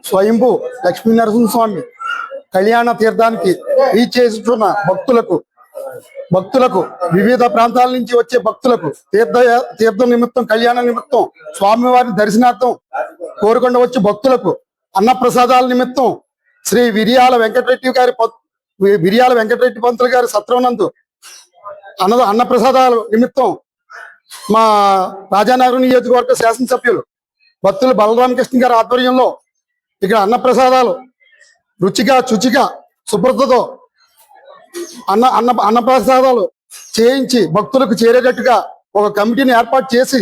స్వయంభూ లక్ష్మీ నరసింహస్వామి కళ్యాణ తీర్థానికి చేస్తున్న భక్తులకు వివిధ ప్రాంతాల నుంచి వచ్చే భక్తులకు తీర్థ నిమిత్తం కళ్యాణ నిమిత్తం స్వామివారి దర్శనార్థం కోరుకొండ వచ్చే భక్తులకు అన్న ప్రసాదాల నిమిత్తం శ్రీ విరియాల వెంకటరెడ్డి పంతులు గారి సత్రవనందు అన్న ప్రసాదాల నిమిత్తం మా రాజానగరం నియోజకవర్గ శాసనసభ్యులు భక్తులు బలరామకృష్ణ గారి ఆధ్వర్యంలో ఇక్కడ అన్న ప్రసాదాలు రుచిగా శుచిగా శుభ్రతతో అన్న ప్రసాదాలు చేయించి భక్తులకు చేరేటట్టుగా ఒక కమిటీని ఏర్పాటు చేసి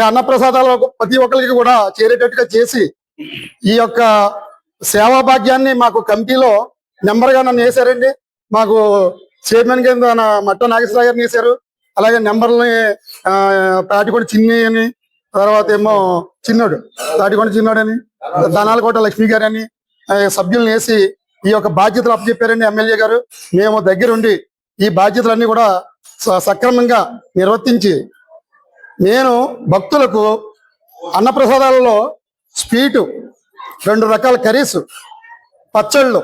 అన్న ప్రసాదాలు ప్రతి ఒక్కరికి కూడా చేరేటట్టుగా చేసి ఈ యొక్క సేవా భాగ్యాన్ని మాకు కమిటీలో నెంబర్గా నన్ను వేశారండి. మాకు చైర్మన్ కింద మట్ట నాగేశ్వర గారిని వేశారు. అలాగే నెంబర్ని తాటికొండ చిన్ని అని, తర్వాత ఏమో తాటికొండ చిన్నోడు అని, ధనాలకోట లక్ష్మి గారు అని సభ్యులను వేసి ఈ యొక్క బాధ్యతలు అప్పచెప్పారండి ఎమ్మెల్యే గారు. మేము దగ్గరుండి ఈ బాధ్యతలన్నీ కూడా సక్రమంగా నిర్వర్తించి నేను భక్తులకు అన్నప్రసాదాలలో స్వీటు, 2 రకాల కర్రీస్, పచ్చళ్ళు,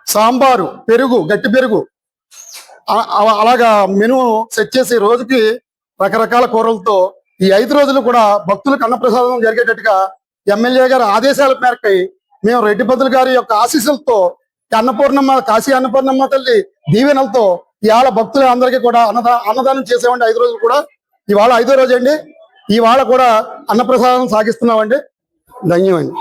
సాంబారు, పెరుగు, గట్టి పెరుగు, అలాగా మెను సెట్ చేసి రోజుకి రకరకాల కూరలతో ఈ 5 రోజులు కూడా భక్తులకు అన్నప్రసాదం జరిగేటట్టుగా ఎమ్మెల్యే గారి ఆదేశాల మేరకై మేము రెడ్డి పంతులు గారి యొక్క ఆశీస్సులతో కాశీ అన్నపూర్ణమ్మ తల్లి దీవెనలతో ఇవాళ భక్తులు అందరికీ కూడా అన్నదానం చేసేవండి. 5 రోజులు కూడా ఇవాళ 5వ రోజు అండి. ఇవాళ కూడా అన్నప్రసాదం సాగిస్తున్నామండి. ధన్యవాదాలు.